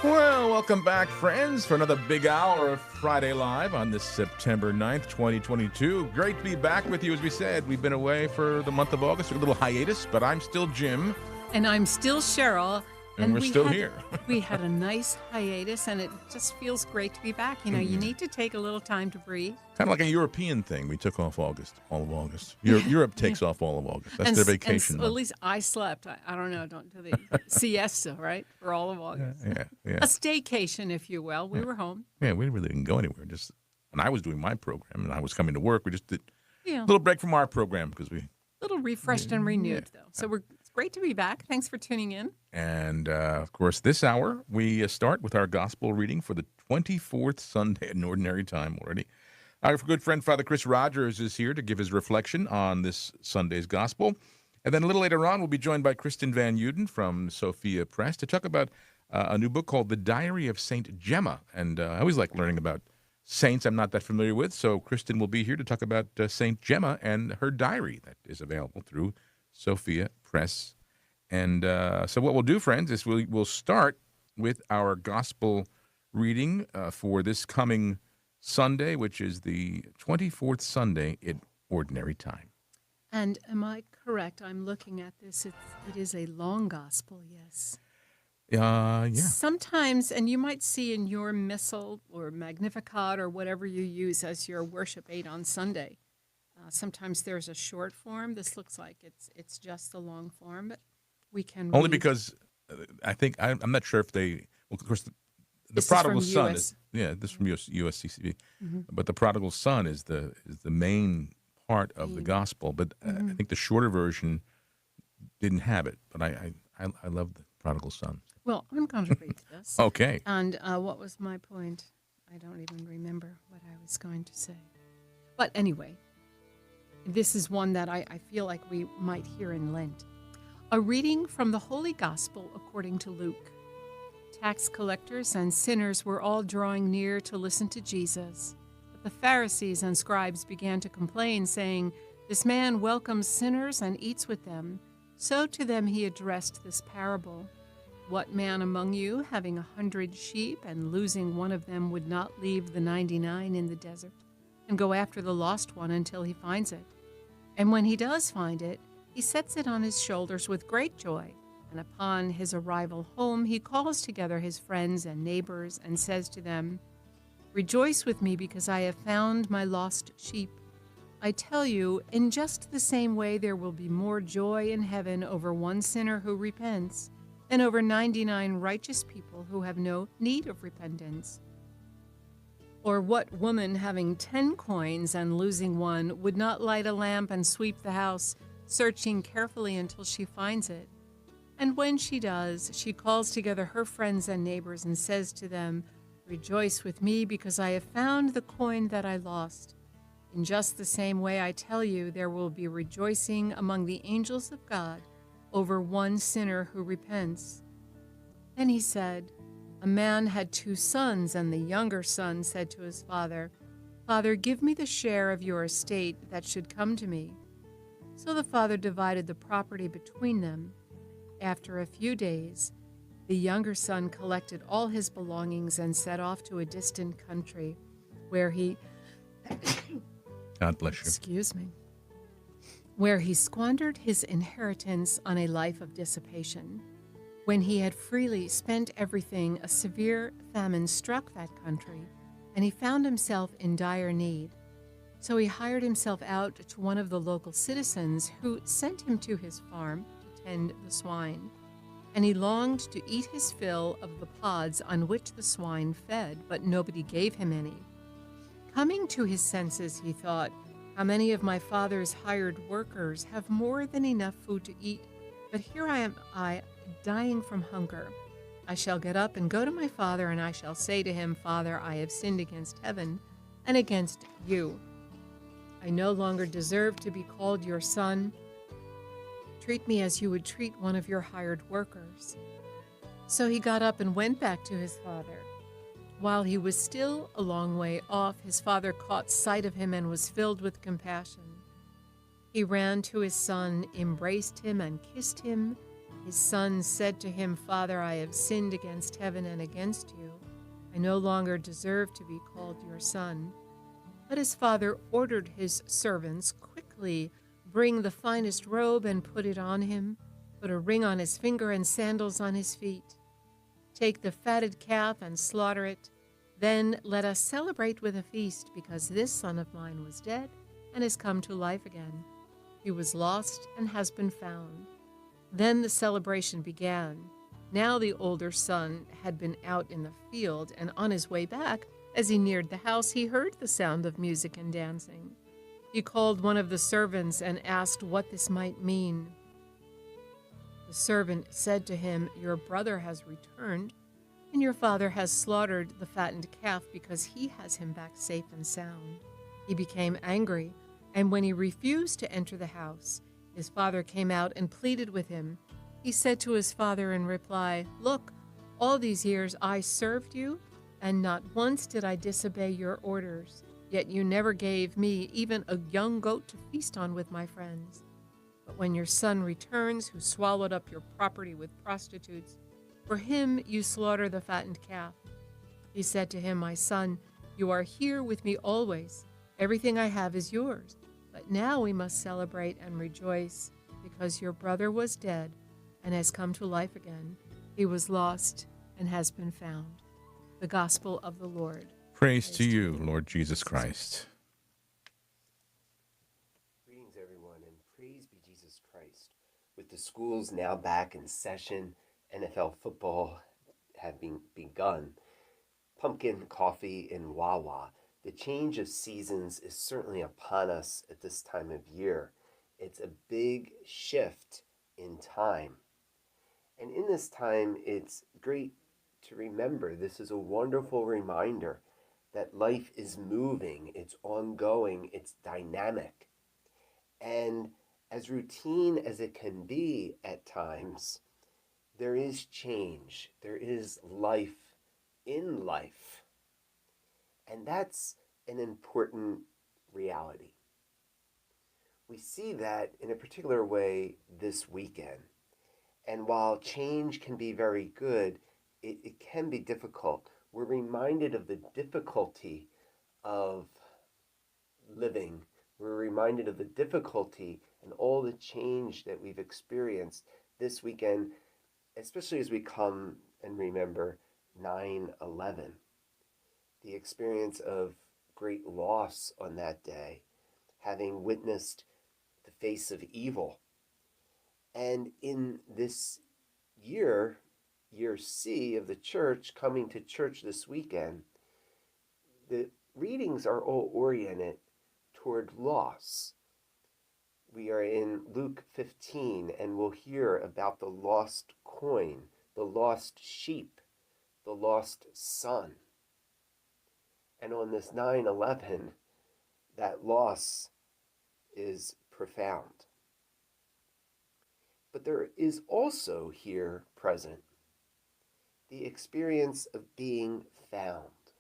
Well, welcome back, friends, for another big hour of Friday Live on this September 9th, 2022. Great to be back with you. As we said, we've been away for the month of August, a little hiatus, but I'm still Jim. And I'm still Cheryl. And we're still here. We had a nice hiatus, and it just feels great to be back. You know, you need to take a little time to breathe. Kind of like a European thing. We took off August, all of August. Europe takes off all of August. That's their vacation. At least I slept. I don't know. Don't do the siesta, right? For all of August. Yeah. A staycation, if you will. We were home. Yeah, we really didn't go anywhere. Just when I was doing my program and I was coming to work, we just did Yeah. a little break from our program because we... A little refreshed and renewed, though. So it's great to be back. Thanks for tuning in. And, of course, this hour, we start with our gospel reading for the 24th Sunday in Ordinary Time already. Our good friend, Father Chris Rogers, is here to give his reflection on this Sunday's gospel. And then a little later on, we'll be joined by Kristen Van Uden from Sophia Press to talk about a new book called The Diary of Saint Gemma. And I always like learning about saints I'm not that familiar with, so Kristen will be here to talk about Saint Gemma and her diary that is available through Sophia Press. And so what we'll do, friends, is we'll start with our gospel reading for this coming Sunday, which is the 24th Sunday in Ordinary Time. And am I correct? I'm looking at this. It is a long gospel, yes. Yeah. Sometimes, and you might see in your missal or Magnificat or whatever you use as your worship aid on Sunday, sometimes there's a short form. This looks like it's just the long form, but we can Only read. because I think I'm not sure if they. Well, of course, the This is prodigal from son US. is this is from USCCB, but the prodigal son is the main part of the gospel. But I think the shorter version didn't have it. But I love the prodigal son. Well, I'm going to read this. Okay. And what was my point? I don't even remember what I was going to say. But anyway, this is one that I feel like we might hear in Lent. A reading from the Holy Gospel according to Luke. Tax collectors and sinners were all drawing near to listen to Jesus. But the Pharisees and scribes began to complain, saying, "This man welcomes sinners and eats with them." So to them he addressed this parable. "What man among you, having 100 sheep and losing one of them, would not leave the 99 in the desert and go after the lost one until he finds it? And when he does find it, he sets it on his shoulders with great joy. And upon his arrival home, he calls together his friends and neighbors and says to them, 'Rejoice with me because I have found my lost sheep.' I tell you, in just the same way there will be more joy in heaven over one sinner who repents than over 99 righteous people who have no need of repentance. Or what woman having 10 coins and losing one would not light a lamp and sweep the house, searching carefully until she finds it? And when she does, she calls together her friends and neighbors and says to them, 'Rejoice with me because I have found the coin that I lost.' In just the same way, I tell you, there will be rejoicing among the angels of God over one sinner who repents." Then he said, "A man had 2 sons, and the younger son said to his father, 'Father, give me the share of your estate that should come to me.' So the father divided the property between them. After a few days, the younger son collected all his belongings and set off to a distant country, where he God bless you. Excuse me. Where he squandered his inheritance on a life of dissipation. When he had freely spent everything, a severe famine struck that country, and he found himself in dire need. So he hired himself out to one of the local citizens, who sent him to his farm to tend the swine. And he longed to eat his fill of the pods on which the swine fed, but nobody gave him any. Coming to his senses, he thought, "How many of my father's hired workers have more than enough food to eat, but here I am dying from hunger. I shall get up and go to my father, and I shall say to him, 'Father, I have sinned against heaven and against you. I no longer deserve to be called your son. Treat me as you would treat one of your hired workers.' So he got up and went back to his father. While he was still a long way off, his father caught sight of him and was filled with compassion. He ran to his son, embraced him, and kissed him. His son said to him, "Father, I have sinned against heaven and against you. I no longer deserve to be called your son." But his father ordered his servants, "Quickly bring the finest robe and put it on him. Put a ring on his finger and sandals on his feet. Take the fatted calf and slaughter it. Then let us celebrate with a feast, because this son of mine was dead and has come to life again. He was lost and has been found." Then the celebration began. Now the older son had been out in the field, and on his way back, as he neared the house, he heard the sound of music and dancing. He called one of the servants and asked what this might mean. The servant said to him, "Your brother has returned, and your father has slaughtered the fattened calf because he has him back safe and sound." He became angry, and when he refused to enter the house, his father came out and pleaded with him. He said to his father in reply, "Look, all these years I served you, and not once did I disobey your orders. Yet you never gave me even a young goat to feast on with my friends. But when your son returns, who swallowed up your property with prostitutes, for him you slaughter the fattened calf." He said to him, "My son, you are here with me always. Everything I have is yours. But now we must celebrate and rejoice, because your brother was dead and has come to life again. He was lost and has been found." The Gospel of the Lord. Praise to you, Lord Jesus Christ. Greetings, everyone, and praise be Jesus Christ. With the schools now back in session, NFL football having begun, pumpkin coffee and Wawa, the change of seasons is certainly upon us at this time of year. It's a big shift in time. And in this time, it's great to remember, this is a wonderful reminder that life is moving, it's ongoing, it's dynamic. And as routine as it can be at times, there is change, there is life in life. And that's an important reality. We see that in a particular way this weekend. And while change can be very good, it can be difficult. We're reminded of the difficulty of living. We're reminded of the difficulty and all the change that we've experienced this weekend, especially as we come and remember 9/11, the experience of great loss on that day, having witnessed the face of evil. And in this year C of the church, coming to church this weekend, the readings are all oriented toward loss. We are in Luke 15, and we'll hear about the lost coin, the lost sheep, the lost son. And on this 9/11, that loss is profound. But there is also here present the experience of being found.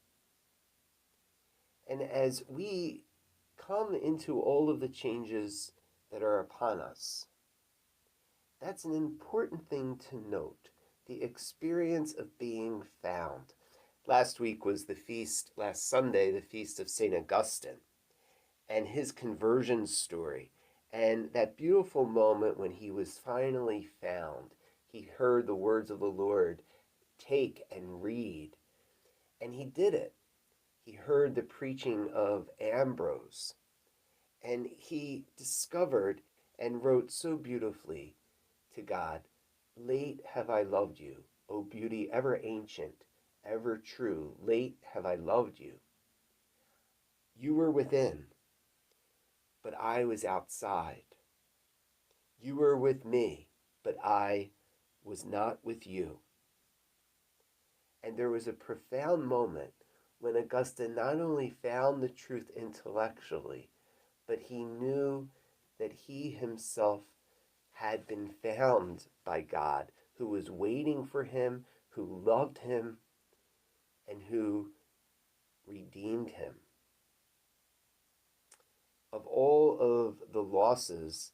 And as we come into all of the changes that are upon us, that's an important thing to note, the experience of being found. Last week was last Sunday, the feast of St. Augustine and his conversion story. And that beautiful moment when he was finally found, he heard the words of the Lord, "Take and read." And he did it. He heard the preaching of Ambrose. And he discovered and wrote so beautifully to God, "Late have I loved you, O beauty ever ancient, ever true. Late have I loved you. You were within, but I was outside. You were with me, but I was not with you." And there was a profound moment when Augustine not only found the truth intellectually, but he knew that he himself had been found by God, who was waiting for him, who loved him, and who redeemed him. Of all of the losses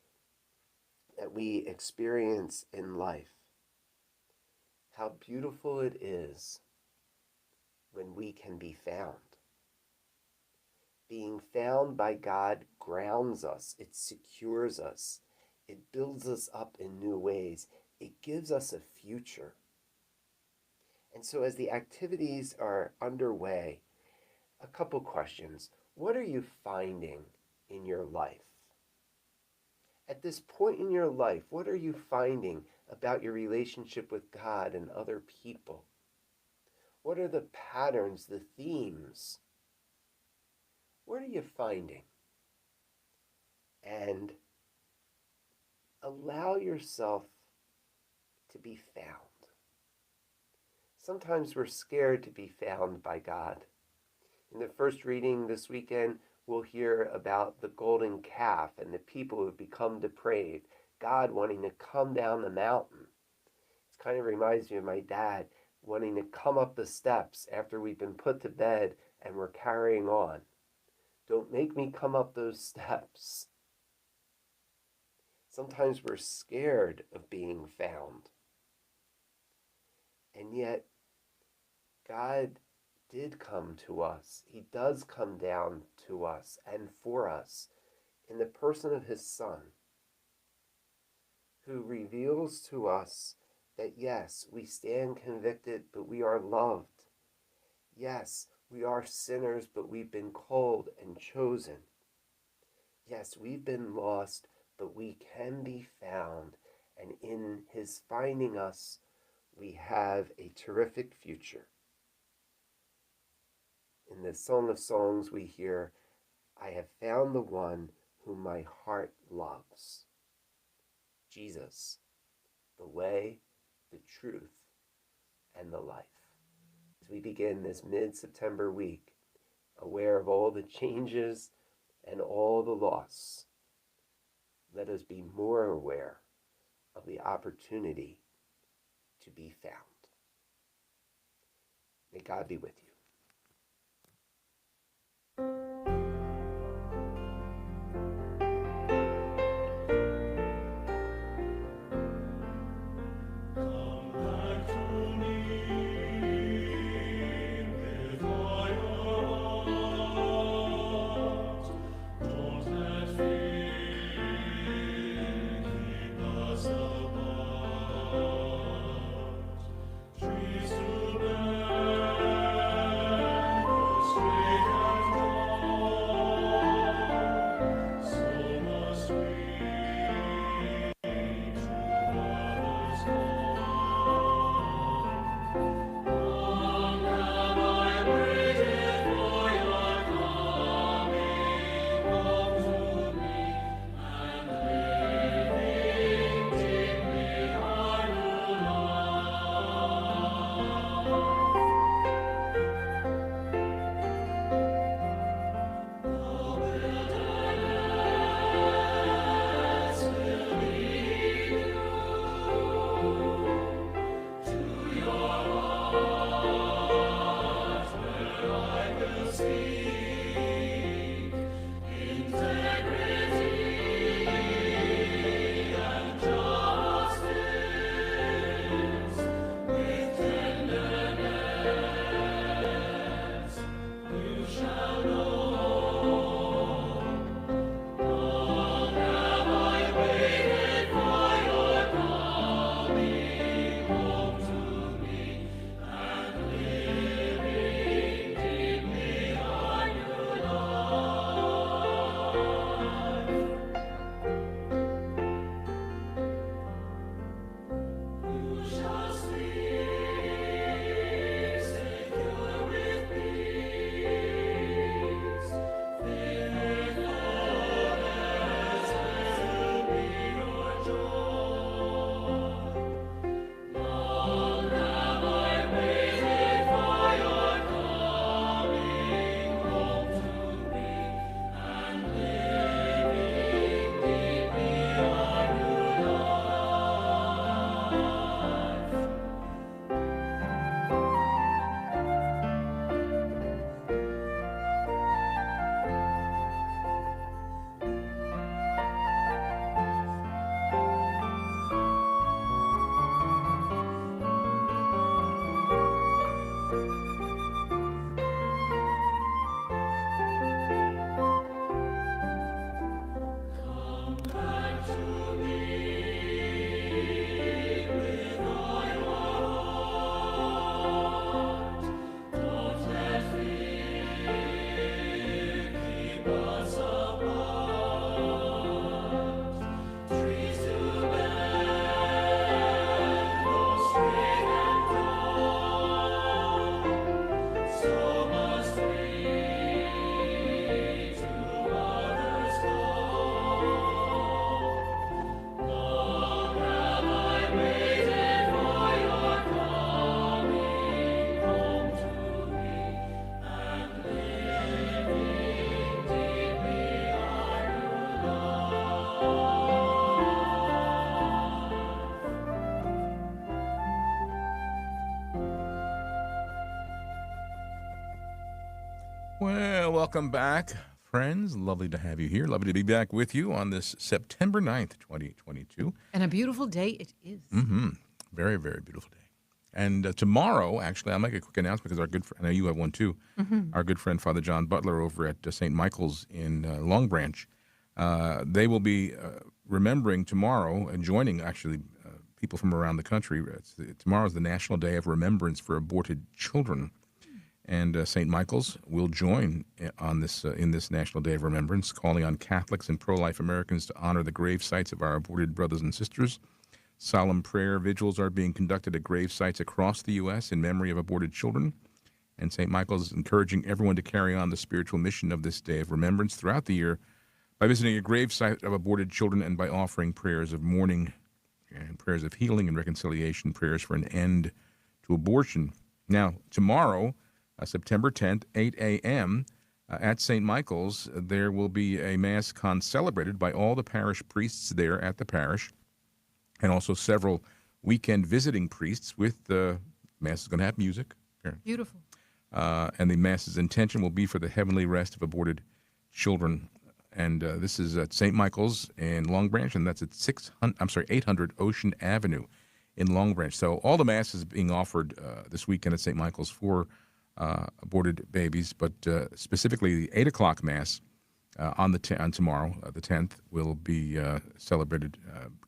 that we experience in life, how beautiful it is when we can be found. Being found by God grounds us, it secures us, it builds us up in new ways, it gives us a future. And so as the activities are underway, a couple questions. What are you finding in your life? At this point in your life, what are you finding about your relationship with God and other people? What are the patterns, the themes? What are you finding? And allow yourself to be found. Sometimes we're scared to be found by God. In the first reading this weekend, we'll hear about the golden calf and the people who have become depraved, God wanting to come down the mountain. It kind of reminds me of my dad wanting to come up the steps after we've been put to bed and we're carrying on. Don't make me come up those steps. Sometimes we're scared of being found. And yet, God did come to us. He does come down to us and for us in the person of his Son, who reveals to us that yes, we stand convicted, but we are loved. Yes, we are sinners, but we've been called and chosen. Yes, we've been lost, but we can be found. And in his finding us, we have a terrific future. In the Song of Songs we hear, I have found the one whom my heart loves. Jesus, the way, the truth, and the life. As we begin this mid-September week, aware of all the changes and all the loss, let us be more aware of the opportunity to be found. May God be with you. Well, welcome back, friends. Lovely to have you here. Lovely to be back with you on this September 9th, 2022. And a beautiful day it is. Very, very beautiful day. And tomorrow, actually, I'll make a quick announcement because our good friend, I know you have one too, our good friend Father John Butler over at St. Michael's in Long Branch, they will be remembering tomorrow and joining, actually, people from around the country. Tomorrow is the National Day of Remembrance for Aborted Children. And St. Michael's will join on this in this National Day of Remembrance, calling on Catholics and pro-life Americans to honor the grave sites of our aborted brothers and sisters. Solemn prayer vigils are being conducted at grave sites across the U.S. in memory of aborted children. And St. Michael's is encouraging everyone to carry on the spiritual mission of this Day of Remembrance throughout the year by visiting a grave site of aborted children and by offering prayers of mourning and prayers of healing and reconciliation, prayers for an end to abortion. Now, tomorrow, September 10th, 8 a.m., at St. Michael's, there will be a Mass concelebrated by all the parish priests there at the parish, and also several weekend visiting priests with the Mass is going to have music. Beautiful. And the Mass's intention will be for the heavenly rest of aborted children. And this is at St. Michael's in Long Branch, and that's at 800 Ocean Avenue in Long Branch. So all the Mass is being offered this weekend at St. Michael's for aborted babies, but specifically the 8 o'clock Mass on tomorrow, the 10th, will be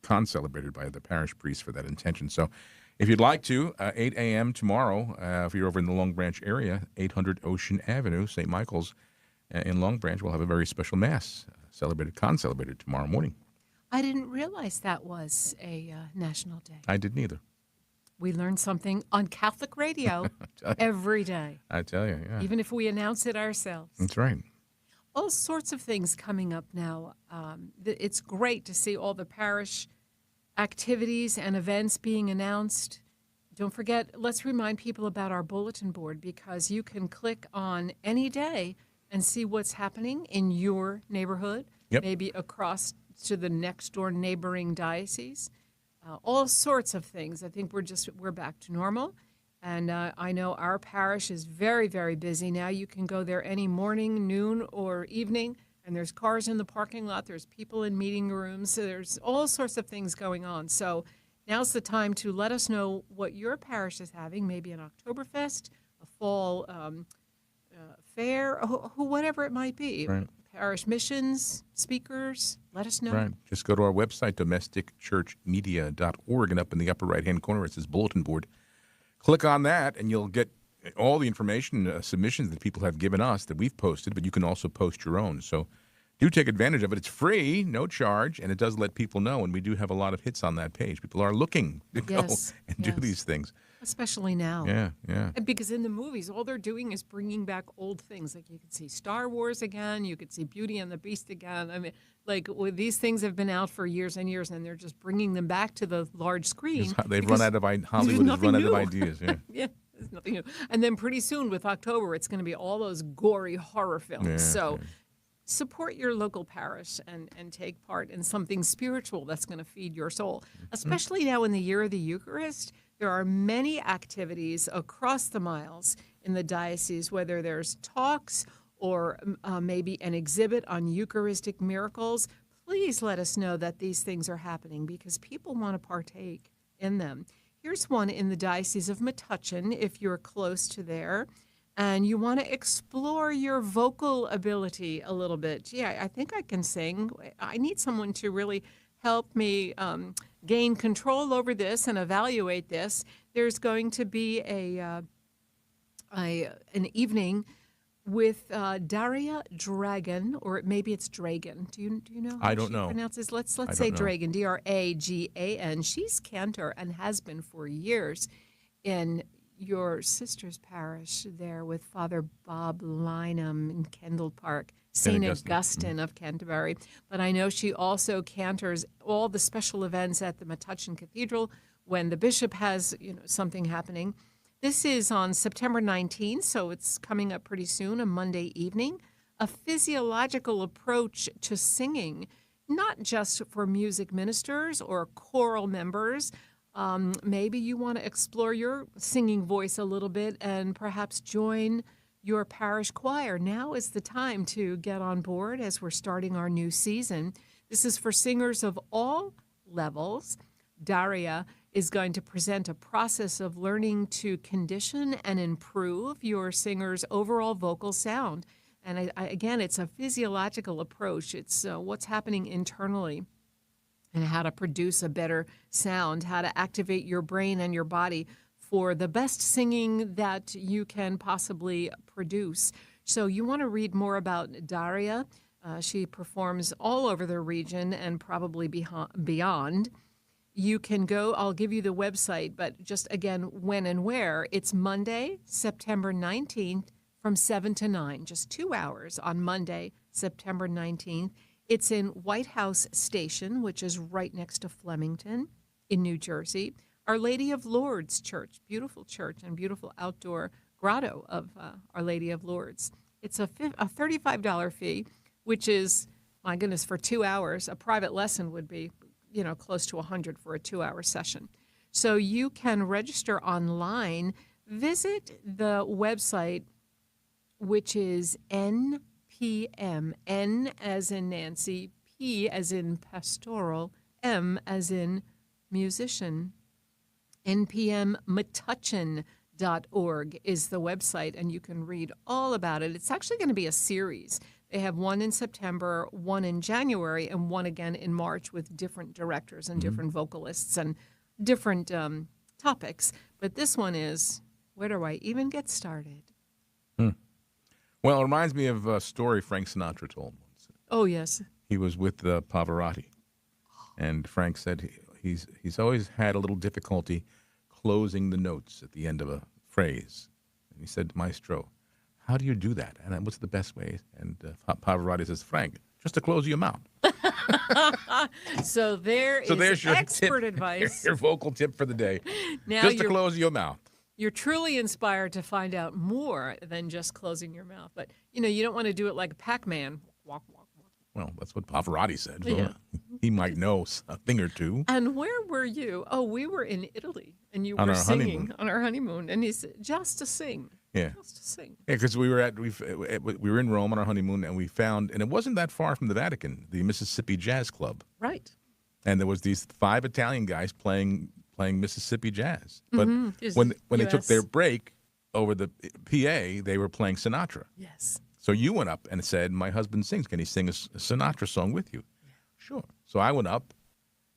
concelebrated by the parish priest for that intention. So if you'd like to, 8 a.m. tomorrow, if you're over in the Long Branch area, 800 Ocean Avenue, St. Michael's in Long Branch, will have a very special Mass concelebrated tomorrow morning. I didn't realize that was a national day. I didn't either. We learn something on Catholic radio every day. I tell you, yeah. Even if we announce it ourselves. That's right. All sorts of things coming up now. It's great to see all the parish activities and events being announced. Don't forget, let's remind people about our bulletin board, because you can click on any day and see what's happening in your neighborhood, maybe across to the next door neighboring diocese. All sorts of things. I think we're back to normal. And I know our parish is very, very busy now. You can go there any morning, noon, or evening, and there's cars in the parking lot. There's people in meeting rooms. So there's all sorts of things going on. So now's the time to let us know what your parish is having, maybe an Oktoberfest, a fall fair, whatever it might be. Right. Parish missions, speakers, let us know. Right. Just go to our website, domesticchurchmedia.org, and up in the upper right-hand corner, it says Bulletin Board. Click on that, and you'll get all the information, submissions that people have given us that we've posted, but you can also post your own. So do take advantage of it. It's free, no charge, and it does let people know, and we do have a lot of hits on that page. People are looking to go and do these things. Especially now. Yeah. And because in the movies, all they're doing is bringing back old things. Like you could see Star Wars again. You could see Beauty and the Beast again. I mean, these things have been out for years and years, and they're just bringing them back to the large screen. They've run out of Hollywood has run out of ideas. Yeah. Yeah, there's nothing new. And then pretty soon with October, it's going to be all those gory horror films. Support your local parish and take part in something spiritual that's going to feed your soul. Especially now in the year of the Eucharist, there are many activities across the miles in the diocese, whether there's talks or maybe an exhibit on Eucharistic miracles. Please let us know that these things are happening because people want to partake in them. Here's one in the Diocese of Metuchen, if you're close to there, and you want to explore your vocal ability a little bit. Gee, I think I can sing. I need someone to really help me gain control over this and evaluate this. There's going to be an evening with Daria Dragan, or maybe it's Dragan. Do you know how I don't she know. pronounces? Let's say Dragan, Dragan. She's cantor and has been for years in your sister's parish there with Father Bob Lynham in Kendall Park, St. Augustine of Canterbury. But I know she also cantors all the special events at the Metuchen Cathedral when the bishop has something happening. This is on September 19th, so it's coming up pretty soon, a Monday evening. A physiological approach to singing, not just for music ministers or choral members. Maybe you want to explore your singing voice a little bit and perhaps join your parish choir. Now is the time to get on board as we're starting our new season. This is for singers of all levels. Daria is going to present a process of learning to condition and improve your singer's overall vocal sound. And again, it's a physiological approach. It's what's happening internally and how to produce a better sound, how to activate your brain and your body for the best singing that you can possibly produce. So you want to read more about Daria. She performs all over the region and probably beyond. You can go, I'll give you the website, but just again, when and where. It's Monday, September 19th from 7 to 9, just 2 hours on Monday, September 19th. It's in White House Station, which is right next to Flemington in New Jersey. Our Lady of Lourdes Church, beautiful church and beautiful outdoor grotto of Our Lady of Lourdes. It's a $35 fee, which is, my goodness, for 2 hours. A private lesson would be close to $100 for a 2-hour session. So you can register online. Visit the website, which is NPM, N as in Nancy, P as in pastoral, M as in musician. npmmatuchin.org is the website, and you can read all about it. It's actually going to be a series. They have one in September, one in January, and one again in March with different directors and different vocalists and different topics. But this one is, where do I even get started? Well, it reminds me of a story Frank Sinatra told once. Oh, yes. He was with Pavarotti, and Frank said he's always had a little difficulty closing the notes at the end of a phrase. And he said, Maestro, how do you do that? And what's the best way? And Pavarotti says, Frank, just to close your mouth. So there's your expert tip, advice. Your vocal tip for the day. Now just to close your mouth. You're truly inspired to find out more than just closing your mouth. But, you don't want to do it like Pac-Man. Walk, walk, walk. Well, that's what Pavarotti said. So Yeah. He might know a thing or two. And where were you? Oh, we were in Italy, and you On were our singing honeymoon. on our honeymoon. And he said, just to sing. Yeah. Just to sing. Yeah, because we were in Rome on our honeymoon, and we found, and it wasn't that far from the Vatican, the Mississippi Jazz Club. Right. And there was these 5 Italian guys playing Mississippi jazz. But Is when they took US. their break over the PA, they were playing Sinatra. Yes. So you went up and said, my husband sings. Can he sing a Sinatra song with you? Yeah. Sure. So I went up,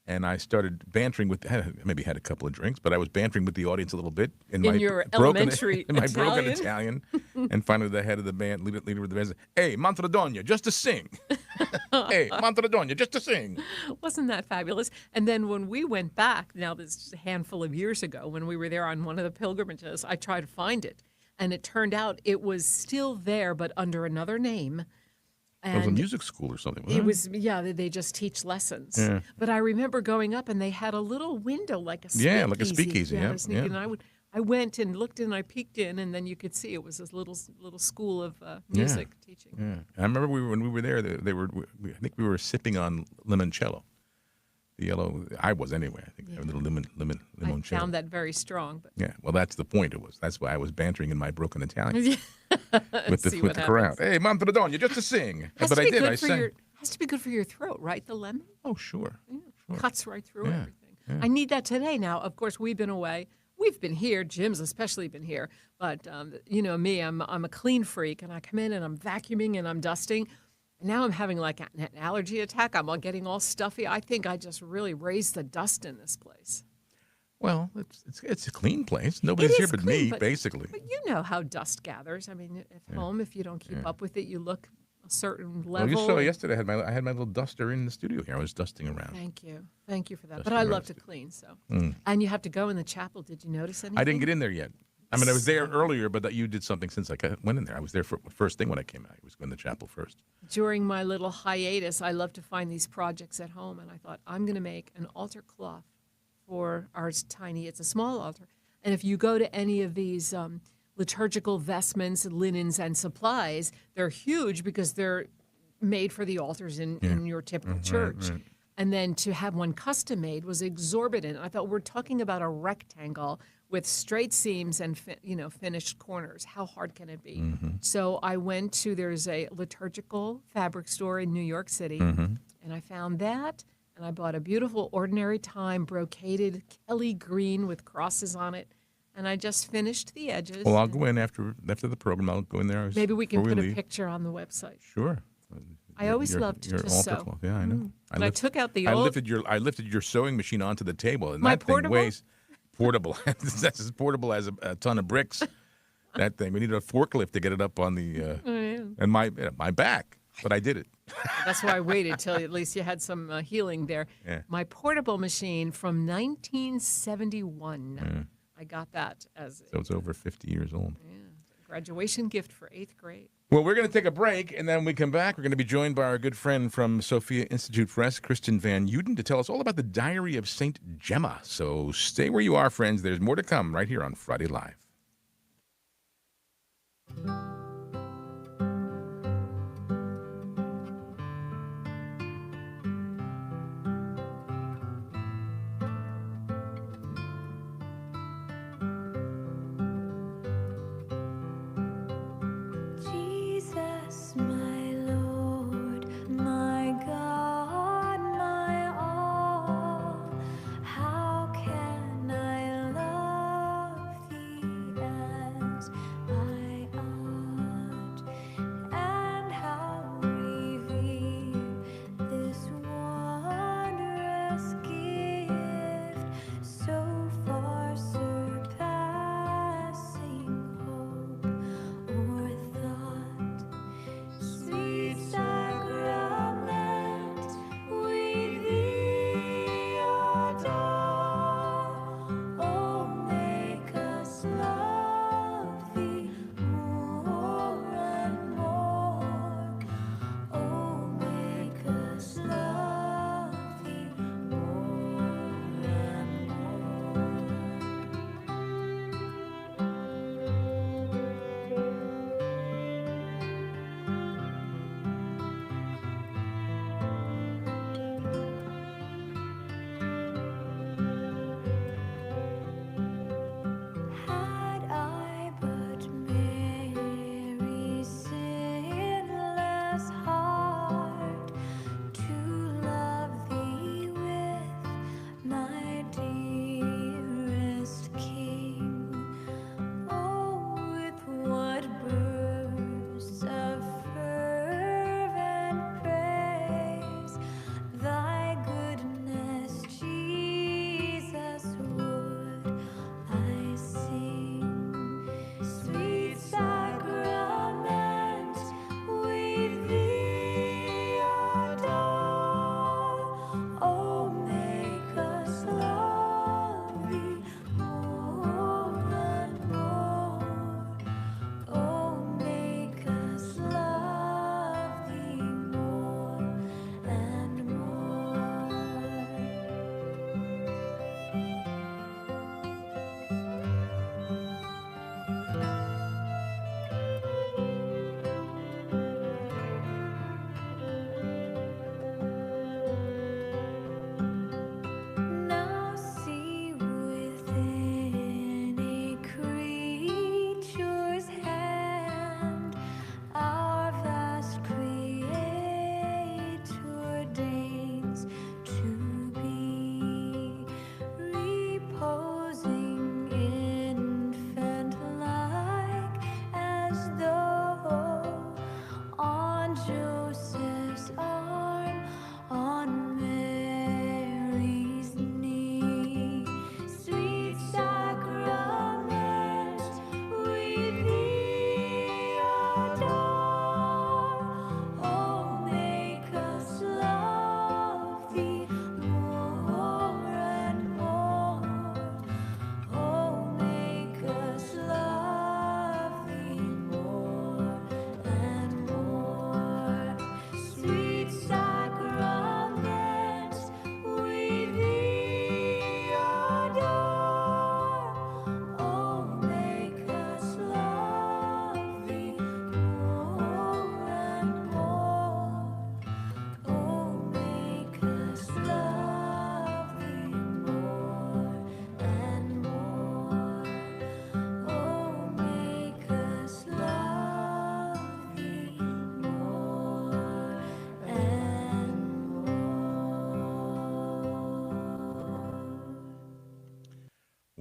and I started bantering with, maybe had a couple of drinks, but I was bantering with the audience a little bit. In your elementary in my Italian? broken Italian. And finally the head of the band, leader of the band said, hey, Mantradogna, just to sing. Hey, Mantradogna, just to sing. Wasn't that fabulous? And then when we went back, now this is a handful of years ago, when we were there on one of the pilgrimages, I tried to find it. And it turned out it was still there, but under another name. It was a And music school or something, wasn't it it? was, they just teach lessons. Yeah. But I remember going up, and they had a little window, like a speakeasy. Yeah, like a speakeasy, Yeah, yeah, sneaking. yeah. And I went and looked in, I peeked in, and then you could see it was this little school of music teaching. Yeah, I remember when we were there. I think we were sipping on limoncello, the yellow. I was anyway. I think a little I limoncello. found that very strong. But Yeah, well, that's the point. That's why I was bantering in my broken Italian with See the what crowd. happens. Hey, Mantradogna, just to sing. Has But to I be did. good I for sang. has to be good for your throat, right? The lemon Oh, sure. Sure. cuts right through Yeah, everything. yeah. I need that today. Now, of course, we've been away. We've been here. Jim's especially been here. But me, I'm a clean freak, and I come in and I'm vacuuming and I'm dusting. And now I'm having like an allergy attack. I'm all getting all stuffy. I think I just really raised the dust in this place. Well, it's a clean place. Nobody's It here is but clean, me, but- basically. But you know how dust gathers. I mean, at home, if you don't keep up with it, you look a certain Well, level. you saw yesterday. I had my little duster in the studio here. I was dusting around. Thank you for that. Just But I the love rest. to clean, so. And you have to go in the chapel. Did you notice anything? I didn't get in there yet. I mean, I was there earlier, but you did something since I went in there. I was there first thing when I came out. I was going to the chapel first. During my little hiatus, I love to find these projects at home, and I thought, I'm going to make an altar cloth for our tiny, it's a small altar. And if you go to any of these liturgical vestments, linens, and supplies, they're huge because they're made for the altars in your typical church. right. And then to have one custom made was exorbitant. I thought, we're talking about a rectangle with straight seams and finished corners. How hard can it be? Mm-hmm. So I went to there's a liturgical fabric store in New York City, Mm-hmm. and I found that, and I bought a beautiful ordinary time brocaded Kelly green with crosses on it, and I just finished the edges. Well, I'll go in after the program. I'll go in there. Maybe we can before put a leave. picture on the website. Sure. I always loved you're to all sew. for- Yeah, I know. But I took out the I old. lifted your sewing machine onto the table, and My that portable? thing weighs portable. That's as portable as a ton of bricks. That thing. We needed a forklift to get it up on the and my back, but I did it. That's why I waited till at least you had some healing there. Yeah. My portable machine from 1971. I got that as So it's over 50 years old. a graduation gift for 8th grade. Well, we're going to take a break, and then when we come back, we're going to be joined by our good friend from Sophia Institute Press, Kristen Van Uden, to tell us all about the Diary of St. Gemma. So stay where you are, friends. There's more to come right here on Friday Live. Jesus, my Lord, my God, my all, how can I love thee?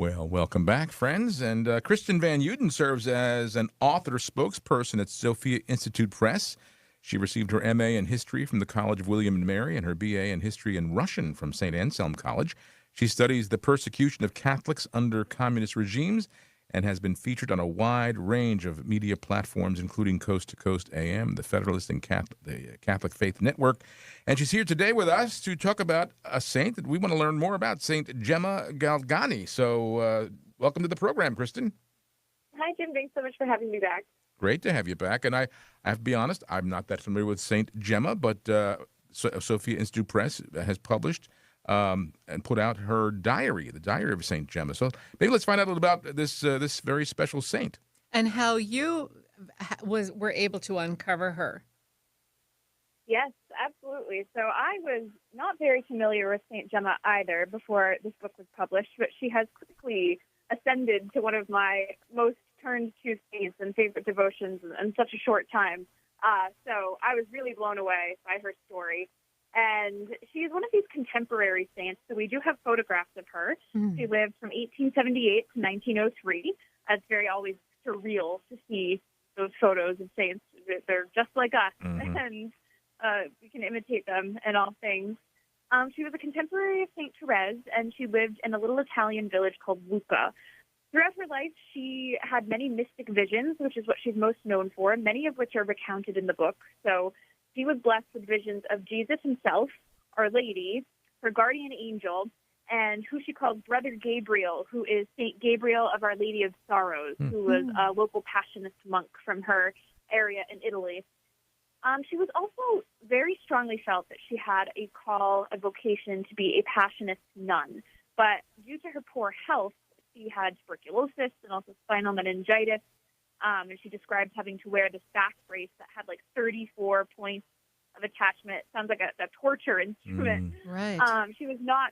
Well, welcome back, friends. And Kristen Van Uden serves as an author spokesperson at Sophia Institute Press. She received her MA in History from the College of William and Mary and her BA in History and Russian from St. Anselm College. She studies the persecution of Catholics under communist regimes and has been featured on a wide range of media platforms, including Coast to Coast AM, the Federalist and the Catholic Faith Network. And she's here today with us to talk about a saint that we want to learn more about, Saint Gemma Galgani. So welcome to the program, Kristen. Hi, Jim. Thanks so much for having me back. Great to have you back. And I have to be honest, I'm not that familiar with Saint Gemma, but Sophia Institute Press has published and put out her diary, the Diary of Saint Gemma. So maybe let's find out a little about this very special saint And how you were able to uncover her. Yes, absolutely. So I was not very familiar with St. Gemma either before this book was published, but she has quickly ascended to one of my most turned to saints and favorite devotions in such a short time. So I was really blown away by her story. And she's one of these contemporary saints. So we do have photographs of her. Mm. She lived from 1878 to 1903. It's very always surreal to see those photos of saints. They're just like us, and we can imitate them in all things. She was a contemporary of St. Therese, and she lived in a little Italian village called Lucca. Throughout her life, she had many mystic visions, which is what she's most known for, many of which are recounted in the book. So she was blessed with visions of Jesus himself, Our Lady, her guardian angel, and who she called Brother Gabriel, who is Saint Gabriel of Our Lady of Sorrows, who was a local Passionist monk from her area in Italy. She was also very strongly felt that she had a call, a vocation to be a Passionist nun. But due to her poor health, she had tuberculosis and also spinal meningitis. And she described having to wear this back brace that had like 34 points of attachment. Sounds like a torture instrument. Right. She was not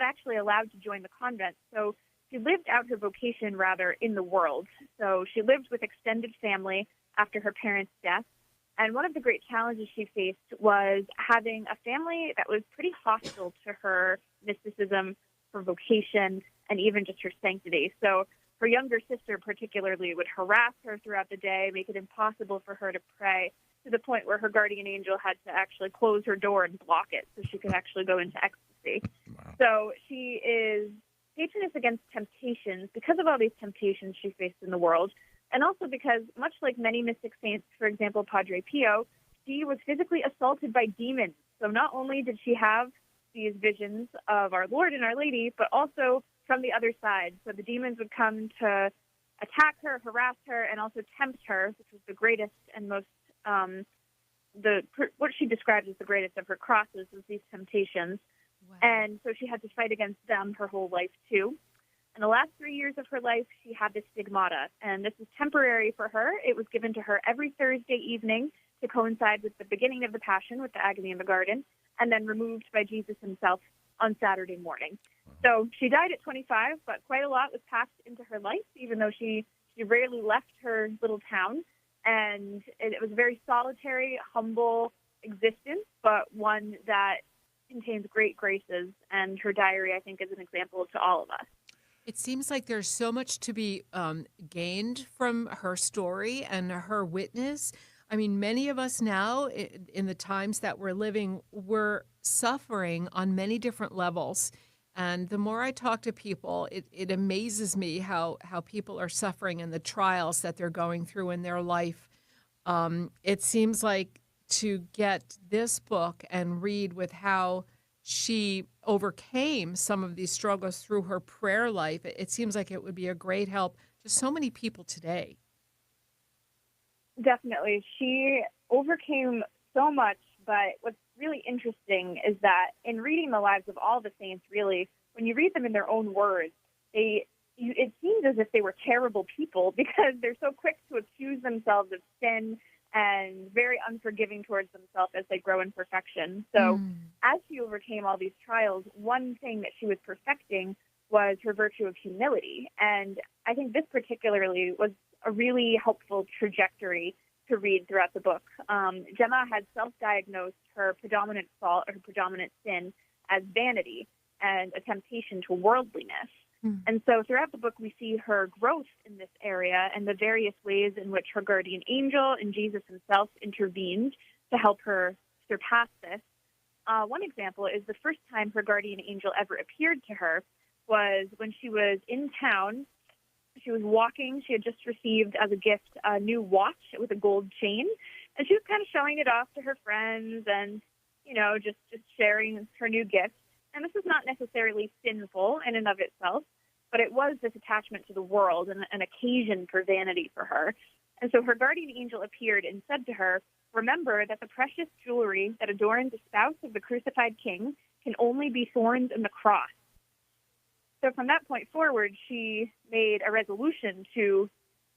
actually allowed to join the convent. So she lived out her vocation rather in the world. So she lived with extended family after her parents' death. And one of the great challenges she faced was having a family that was pretty hostile to her mysticism, her vocation, and even just her sanctity. So her younger sister particularly would harass her throughout the day, make it impossible for her to pray, to the point where her guardian angel had to actually close her door and block it so she could actually go into ecstasy. Wow. So she is patroness against temptations because of all these temptations she faced in the world, and also because, much like many mystic saints, for example, Padre Pio, she was physically assaulted by demons. So not only did she have these visions of our Lord and Our Lady, but also from the other side. So the demons would come to attack her, harass her, and also tempt her, which was the greatest and most, what she described as the greatest of her crosses was these temptations. Wow. And so she had to fight against them her whole life, too. In the last 3 years of her life, she had this stigmata, and this was temporary for her. It was given to her every Thursday evening to coincide with the beginning of the Passion, with the agony in the garden, and then removed by Jesus himself on Saturday morning. So she died at 25, but quite a lot was packed into her life, even though she rarely left her little town. And it was a very solitary, humble existence, but one that contains great graces. And her diary, I think, is an example to all of us. It seems like there's so much to be gained from her story and her witness. I mean, many of us now, in the times that we're living, we're suffering on many different levels. And the more I talk to people, it amazes me how people are suffering and the trials that they're going through in their life. It seems like to get this book and read with how she overcame some of these struggles through her prayer life, it seems like it would be a great help to so many people today. Definitely. She overcame so much, but what's really interesting is that in reading the lives of all the saints, really, when you read them in their own words, it seems as if they were terrible people because they're so quick to accuse themselves of sin and very unforgiving towards themselves as they grow in perfection. So as she overcame all these trials, one thing that she was perfecting was her virtue of humility. And I think this particularly was a really helpful trajectory to read throughout the book. Gemma had self-diagnosed her predominant fault or her predominant sin as vanity and a temptation to worldliness. And so throughout the book, we see her growth in this area and the various ways in which her guardian angel and Jesus himself intervened to help her surpass this. One example is the first time her guardian angel ever appeared to her was when she was in town. She was walking. She had just received as a gift a new watch with a gold chain, and she was kind of showing it off to her friends and, just sharing her new gift. And this is not necessarily sinful in and of itself, but it was this attachment to the world and an occasion for vanity for her. And so her guardian angel appeared and said to her, "Remember that the precious jewelry that adorns the spouse of the crucified king can only be thorns in the cross." So from that point forward, she made a resolution to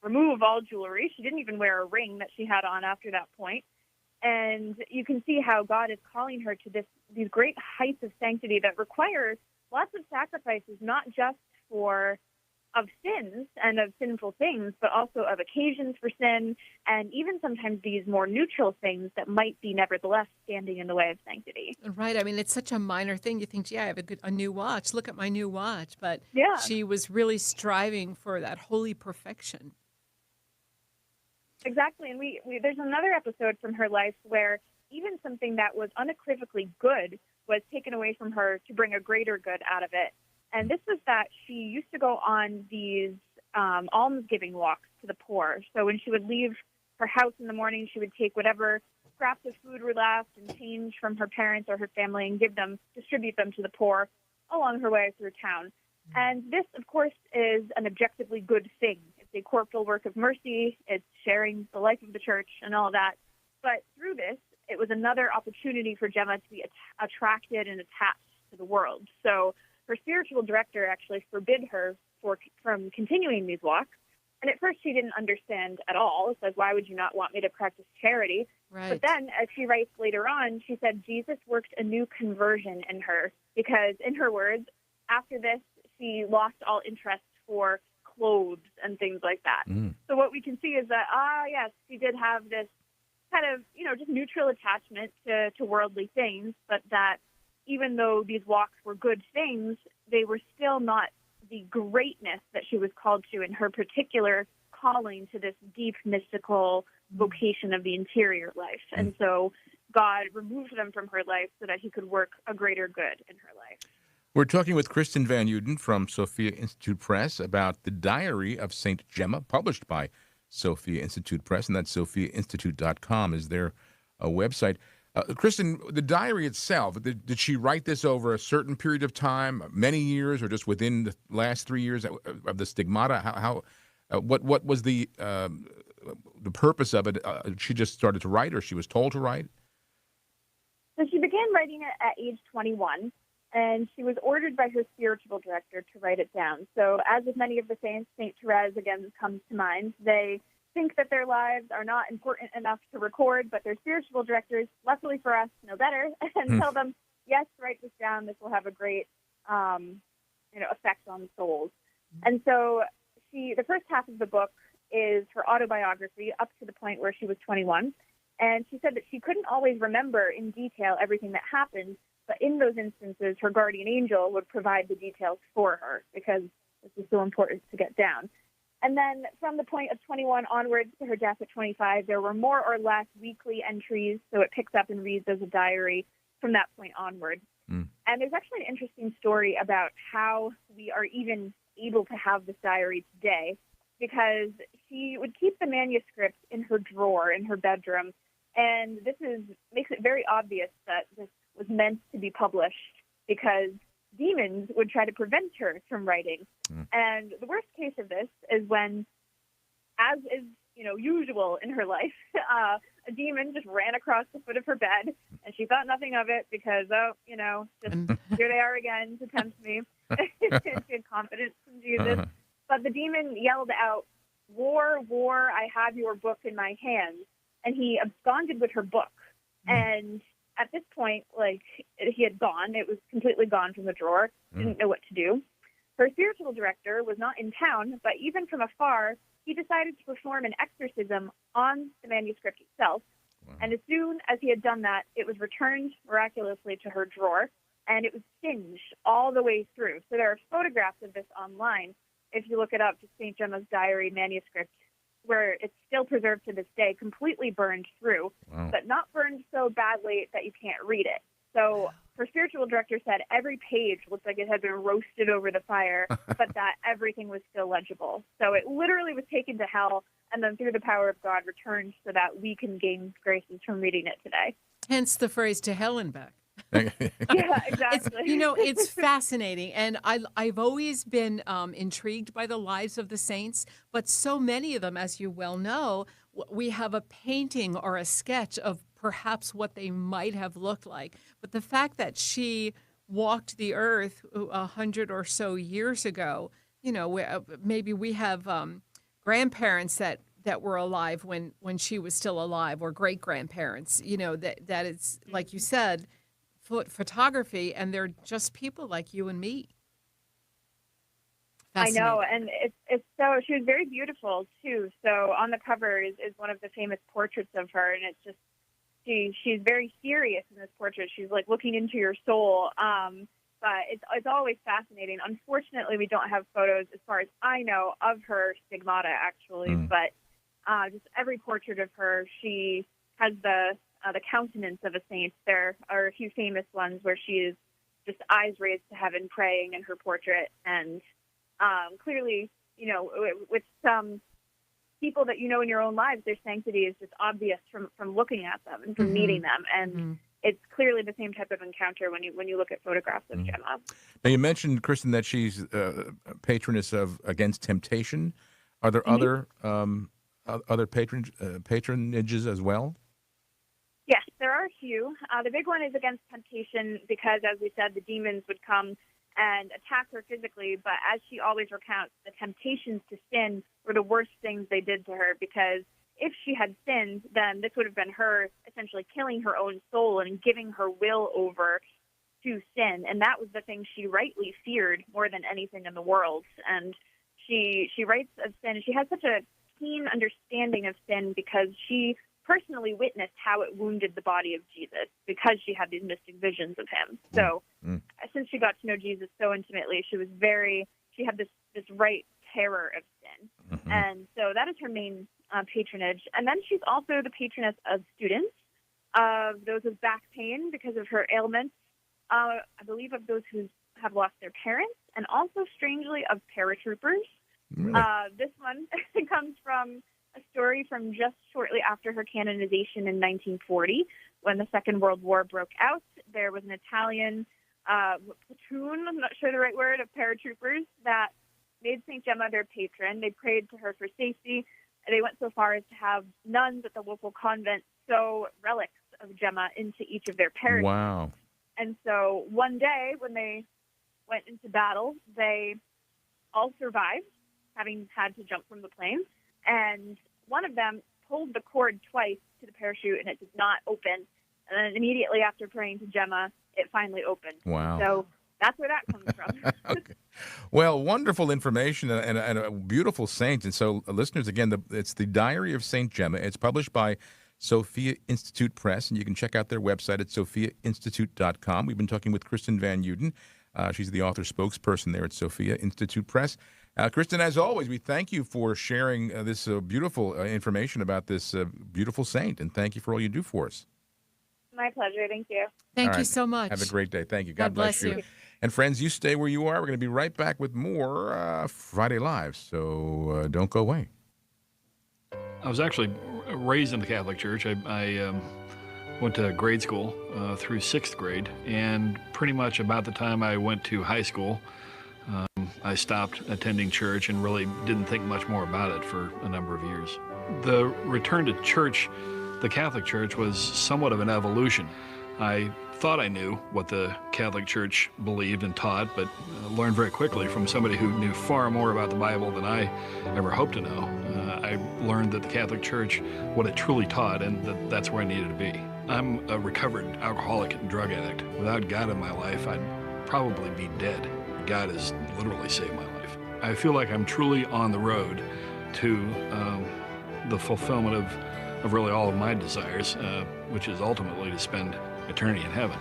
remove all jewelry. She didn't even wear a ring that she had on after that point. And you can see how God is calling her to these great heights of sanctity that require lots of sacrifices, not just of sins and of sinful things, but also of occasions for sin, and even sometimes these more neutral things that might be nevertheless standing in the way of sanctity. Right. I mean, it's such a minor thing. You think, gee, I have a new watch. Look at my new watch. But Yeah. she was really striving for that holy perfection. Exactly. And we there's another episode from her life where even something that was unequivocally good was taken away from her to bring a greater good out of it. And this was that she used to go on these almsgiving walks to the poor. So when she would leave her house in the morning, she would take whatever scraps of food were left and change from her parents or her family and distribute them to the poor along her way through town. And this, of course, is an objectively good thing. It's a corporal work of mercy. It's sharing the life of the church and all that. But through this, it was another opportunity for Gemma to be attracted and attached to the world. So her spiritual director actually forbid her from continuing these walks. And at first she didn't understand at all. Says, "Why would you not want me to practice charity?" Right. But then, as she writes later on, she said Jesus worked a new conversion in her because, in her words, after this, she lost all interest for clothes and things like that. So what we can see is that, yes, she did have this kind of, just neutral attachment to worldly things, but that even though these walks were good things, they were still not the greatness that she was called to in her particular calling to this deep mystical vocation of the interior life. And so God removed them from her life so that he could work a greater good in her life. We're talking with Kristen Van Uden from Sophia Institute Press about the Diary of St. Gemma, published by Sophia Institute Press, and that's sophiainstitute.com is their website. Kristen, the diary itself, did she write this over a certain period of time, many years, or just within the last 3 years of the stigmata? What was the purpose of it? She just started to write, or she was told to write? So she began writing it at age 21, and she was ordered by her spiritual director to write it down. So as with many of the saints, St. Therese, again, comes to mind, they think that their lives are not important enough to record, but their spiritual directors, luckily for us, know better and tell them, yes, write this down. This will have a great, effect on souls. And so the first half of the book is her autobiography up to the point where she was 21. And she said that she couldn't always remember in detail everything that happened, but in those instances, her guardian angel would provide the details for her because this is so important to get down. And then from the point of 21 onwards to her death at 25, there were more or less weekly entries, so it picks up and reads as a diary from that point onward. And there's actually an interesting story about how we are even able to have this diary today, because she would keep the manuscript in her drawer in her bedroom, and this makes it very obvious that this was meant to be published because demons would try to prevent her from writing. And the worst case of this is when, as is usual in her life, a demon just ran across the foot of her bed, and she thought nothing of it because, just here they are again to tempt me. She had confidence in Jesus. But the demon yelled out, "War, war, I have your book in my hands." And he absconded with her book. And at this point, he had gone. It was completely gone from the drawer. Didn't know what to do. Her spiritual director was not in town, but even from afar, he decided to perform an exorcism on the manuscript itself. Wow. And as soon as he had done that, it was returned miraculously to her drawer. and it was singed all the way through. So there are photographs of this online. If you look it up, just St. Gemma's Diary manuscript, where it's still preserved to this day, completely burned through, but not burned so badly that you can't read it. So her spiritual director said every page looked like it had been roasted over the fire, but that everything was still legible. So it literally was taken to hell, and then through the power of God returned so that we can gain graces from reading it today. Hence the phrase "to hell and back." Yeah, exactly. It's fascinating. And I've always been intrigued by the lives of the saints, but so many of them, as you well know, we have a painting or a sketch of perhaps what they might have looked like. But the fact that she walked the earth 100 or so years ago, maybe we have grandparents that were alive when she was still alive, or great-grandparents, that it's, like you said, photography, and they're just people like you and me. I know, and it's so, she was very beautiful too. So on the cover is one of the famous portraits of her, and it's just, she's very serious in this portrait. She's like looking into your soul. But it's always fascinating. Unfortunately, we don't have photos, as far as I know, of her stigmata actually, but just every portrait of her, she has the countenance of a saint. There are a few famous ones where she is just eyes raised to heaven praying in her portrait. And clearly, with some people that in your own lives, their sanctity is just obvious from looking at them and from meeting them. And it's clearly the same type of encounter when you look at photographs of Gemma. Now, you mentioned, Kristen, that she's patroness of Against Temptation. Are there other patronages as well? Yes, there are a few. The big one is Against Temptation because, as we said, the demons would come and attack her physically. But as she always recounts, the temptations to sin were the worst things they did to her, because if she had sinned, then this would have been her essentially killing her own soul and giving her will over to sin. And that was the thing she rightly feared more than anything in the world. And she writes of sin. She has such a keen understanding of sin because she personally witnessed how it wounded the body of Jesus, because she had these mystic visions of him. So since she got to know Jesus so intimately, she had this right terror of sin. And so that is her main patronage. And then she's also the patroness of students, of those with back pain because of her ailments, I believe of those who have lost their parents, and also, strangely, of paratroopers. Really? This one comes from a story from just shortly after her canonization in 1940, when the Second World War broke out. There was an Italian platoon, I'm not sure the right word, of paratroopers that made St. Gemma their patron. They prayed to her for safety. They went so far as to have nuns at the local convent sew relics of Gemma into each of their parishes. Wow. And so one day when they went into battle, they all survived, having had to jump from the plane. And one of them pulled the cord twice to the parachute, and it did not open. And then immediately after praying to Gemma, it finally opened. Wow. So that's where that comes from. Okay. Well, wonderful information and a beautiful saint. And so, listeners, again, it's the Diary of St. Gemma. It's published by Sophia Institute Press, and you can check out their website at sophiainstitute.com. We've been talking with Kristen Van Uden. She's the author spokesperson there at Sophia Institute Press. Kristen, as always, we thank you for sharing this beautiful information about this beautiful saint, and thank you for all you do for us. My pleasure. Thank you. Thank you so much. Have a great day. Thank you. God bless you. And friends, you stay where you are. We're going to be right back with more Friday Live, so don't go away. I was actually raised in the Catholic Church. I went to grade school through 6th grade, and pretty much about the time I went to high school, I stopped attending church and really didn't think much more about it for a number of years. The return to church, the Catholic Church, was somewhat of an evolution. I thought I knew what the Catholic Church believed and taught, but learned very quickly from somebody who knew far more about the Bible than I ever hoped to know. I learned that the Catholic Church, what it truly taught, and that's where I needed to be. I'm a recovered alcoholic and drug addict. Without God in my life, I'd probably be dead. God has literally saved my life. I feel like I'm truly on the road to the fulfillment of really all of my desires, which is ultimately to spend eternity in heaven.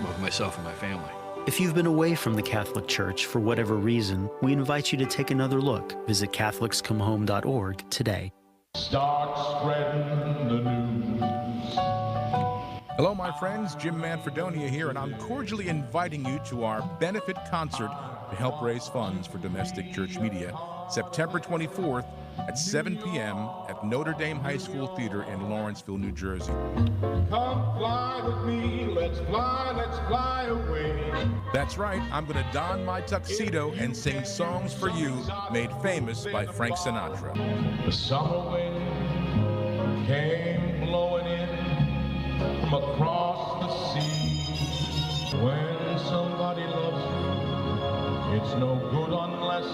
both myself and my family. If you've been away from the Catholic Church for whatever reason, we invite you to take another look. Visit CatholicsComeHome.org today. Start spreading the news. Hello, my friends. Jim Manfredonia here, and I'm cordially inviting you to our benefit concert to help raise funds for domestic church media, September 24th at 7 p.m. at Notre Dame High School Theater in Lawrenceville, New Jersey. Come fly with me, let's fly away. That's right, I'm going to don my tuxedo and sing songs for you made famous by Frank Sinatra. The summer wind came blowing in from across the sea. When somebody loves you, it's no good unless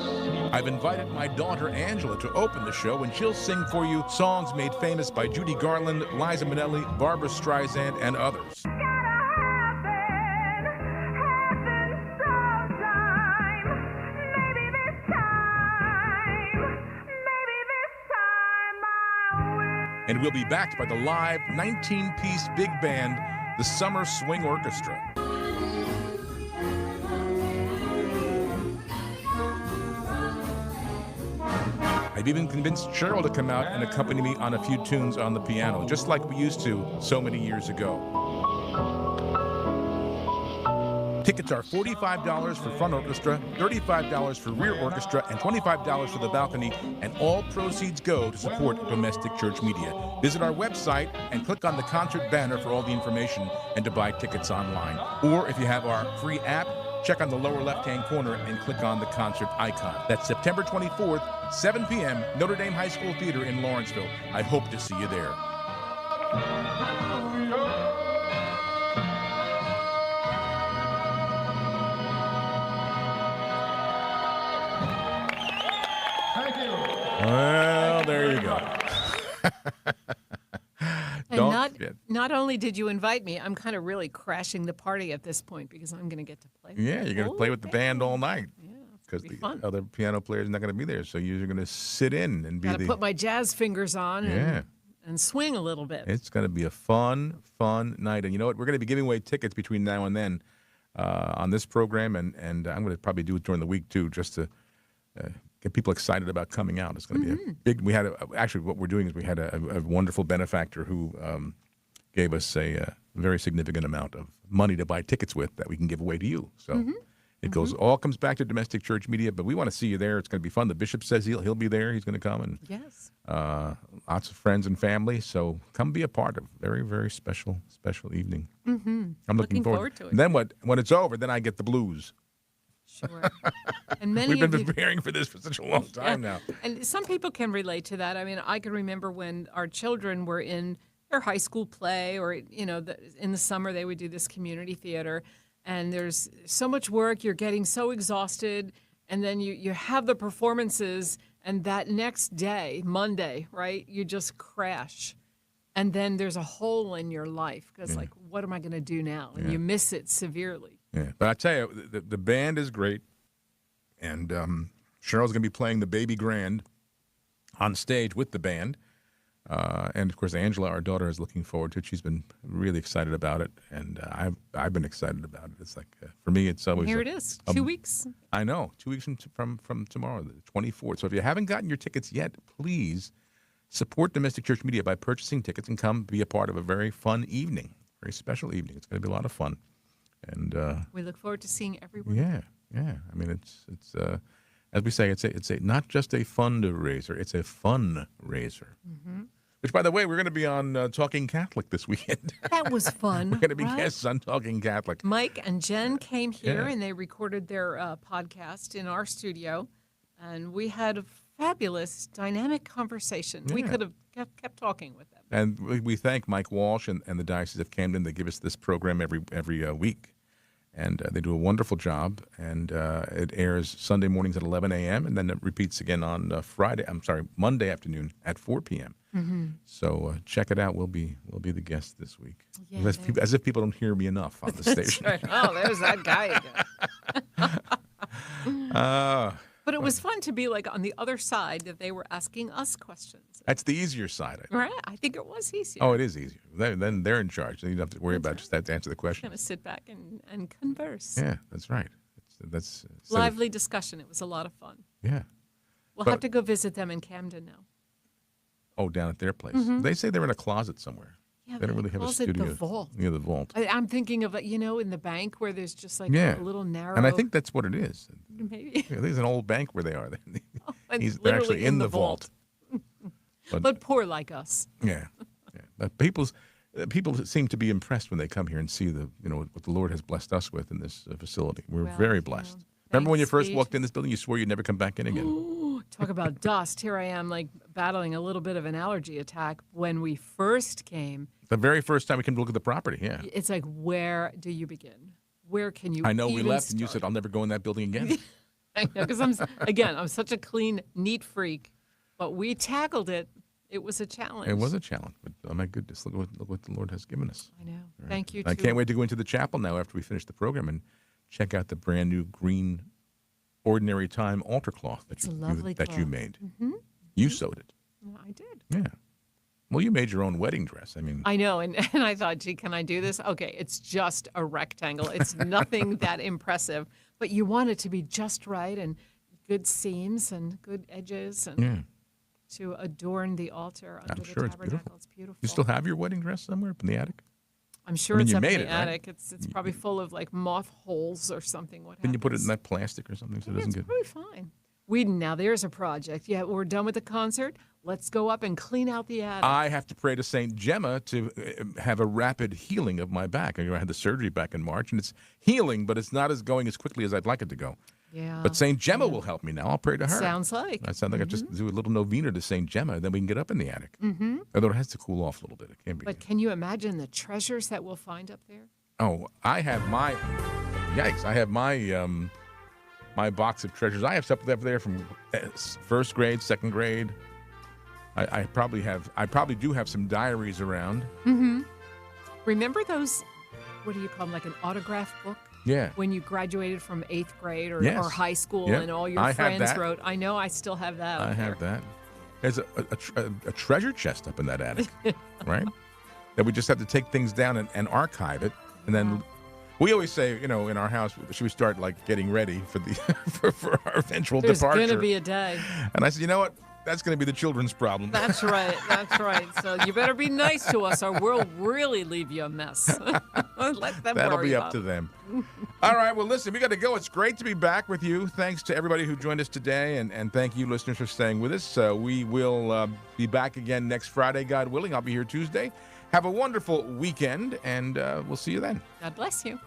I've invited my daughter Angela to open the show, and she'll sing for you songs made famous by Judy Garland, Liza Minnelli, Barbra Streisand, and others. And we'll be backed by the live 19-piece big band, the Summer Swing Orchestra. I've even convinced Cheryl to come out and accompany me on a few tunes on the piano, just like we used to so many years ago. Tickets are $45 for front orchestra, $35 for rear orchestra, and $25 for the balcony, and all proceeds go to support domestic church media. Visit our website and click on the concert banner for all the information and to buy tickets online. Or if you have our free app, check on the lower left-hand corner and click on the concert icon. That's September 24th, 7 p.m., Notre Dame High School Theater in Lawrenceville. I hope to see you there. Thank you. Well, there you go. And not only did you invite me, I'm kind of really crashing the party at this point because I'm going to get to play. Yeah, you're going to play with the band all night. Yeah, Because the fun. other piano player's not going to be there, so you're going to sit in and be Got to put my jazz fingers on and swing a little bit. It's going to be a fun night. And you know what? We're going to be giving away tickets between now and then on this program, and I'm going to probably do it during the week too, just to get people excited about coming out. It's going to be a big. We had actually what we're doing is we had a wonderful benefactor who gave us a very significant amount of money to buy tickets with that we can give away to you. So. It goes all comes back to domestic church media, but we want to see you there. It's going to be fun. The bishop says he'll be there. He's going to come, and Yes. Lots of friends and family. So come be a part of a very, very special evening. I'm looking forward to it. And then when it's over, then I get the blues. Sure. And many We've of been you, preparing for this for such a long time now. and some people can relate to that. I mean, I can remember when our children were in their high school play, or in the summer they would do this community theater. And there's so much work, you're getting so exhausted, and then you have the performances, and that next day, Monday, right, you just crash. And then there's a hole in your life because, like, what am I going to do now? And you miss it severely. Yeah, but I tell you, the band is great, and Cheryl's going to be playing the Baby Grand on stage with the band. And of course, Angela, our daughter, is looking forward to it. She's been really excited about it, and I've been excited about it. It's like for me, it's always Here it is, 2 weeks. I know, 2 weeks from tomorrow, the 24th. So if you haven't gotten your tickets yet, please support domestic church media by purchasing tickets and come be a part of a very fun evening, very special evening. It's going to be a lot of fun, and We look forward to seeing everyone. yeah. I mean, it's as we say, it's a not just a fundraiser, it's a fun raiser. Which, by the way, we're going to be on Talking Catholic this weekend. That was fun. We're going to be right? guests on Talking Catholic. Mike and Jen came here Yeah. and they recorded their podcast in our studio, and we had a fabulous, dynamic conversation. We Yeah. could have kept talking with them. And we thank Mike Walsh and the Diocese of Camden. They give us this program every week. And they do a wonderful job. And it airs Sunday mornings at 11 a.m. and then it repeats again on Monday afternoon at 4 p.m. So check it out. We'll be the guest this week. Yeah, As if people don't hear me enough on the station. Right. Oh, there's that guy again. But it was fun to be like on the other side that they were asking us questions. That's the easier side. I think. Right? I think it was easier. Oh, it is easier. Then they're in charge. Then you don't have to worry about just have to answer the question. Kind of sit back and converse. Yeah, that's right. That's Lively discussion. It was a lot of fun. Yeah. We'll But- have to go visit them in Camden now. Oh, down at their place. Mm-hmm. They say they're in a closet somewhere. Yeah, They don't really have a calls it studio. the vault. Yeah, the vault. I'm thinking of, in the bank where there's just like Yeah. a little narrow. And I think that's what it is. maybe. Yeah, there's an old bank where they are. And They're actually literally in the vault. But poor like us. Yeah. But people seem to be impressed when they come here and see what the Lord has blessed us with in this facility. We're Well, very yeah. blessed. Remember when you Thanks, first Steve. walked in this building, you swore you'd never come back in again. Ooh, talk about dust. Here I am, like battling a little bit of an allergy attack. When we first came, The very first time we came to look at the property, yeah. it's like, where do you begin? Where can you? I know we even left and you said, start? I'll never go in that building again. I know, because I'm such a clean, neat freak. But we tackled it. It was a challenge. It was a challenge, but oh my goodness, look what the Lord has given us. I know. Thank you. I can't wait to go into the chapel now after we finish the program and check out the brand new green ordinary time altar cloth that It's a you lovely that you cloth. made. Mm-hmm. You sewed it. Yeah, I did. Yeah. Well, you made your own wedding dress. I mean, I know, and I thought, gee, can I do this? Okay, it's just a rectangle. It's nothing that impressive, but you want it to be just right and good seams and good edges and yeah. to adorn the altar under the sure it's tabernacle. beautiful. It's beautiful. You still have your wedding dress somewhere up in the attic? I'm sure I mean, it's you up in made the it, right? attic. It's probably full of like moth holes or something. What Then you put it in happens? that plastic or something so it Yeah, doesn't it's get. probably fine. Whedon, now there's a project. Yeah, we're done with the concert. Let's go up and clean out the attic. I have to pray to Saint Gemma to have a rapid healing of my back. I had the surgery back in March, and it's healing, but it's not going as quickly as I'd like it to go. yeah. But Saint Gemma will help me now. I'll pray to her. Sounds like. I sound like I just do a little novena to Saint Gemma, then we can get up in the attic. Mm-hmm. Although it has to cool off a little bit. It can't be. But can you imagine the treasures that we'll find up there? Oh, I have my yikes! I have my my box of treasures. I have stuff up there from first grade, second grade. I probably do have some diaries around. Remember those, what do you call them, like an autograph book? Yeah. When you graduated from 8th grade or Yes. high school Yeah. and all your I have friends that. wrote. I know I still have that. I up have there. that. There's a treasure chest up in that attic, right? That we just have to take things down and archive it, and then we always say, in our house, should we start like getting ready for the for our eventual There's departure? going to be a day. And I said, you know what? That's going to be the children's problem. That's right. That's right. So you better be nice to us or we'll really leave you a mess. Let them That'll worry be about up to it. them. All right. Well, listen, we got to go. It's great to be back with you. Thanks to everybody who joined us today, and thank you, listeners, for staying with us. We will be back again next Friday, God willing. I'll be here Tuesday. Have a wonderful weekend, and we'll see you then. God bless you.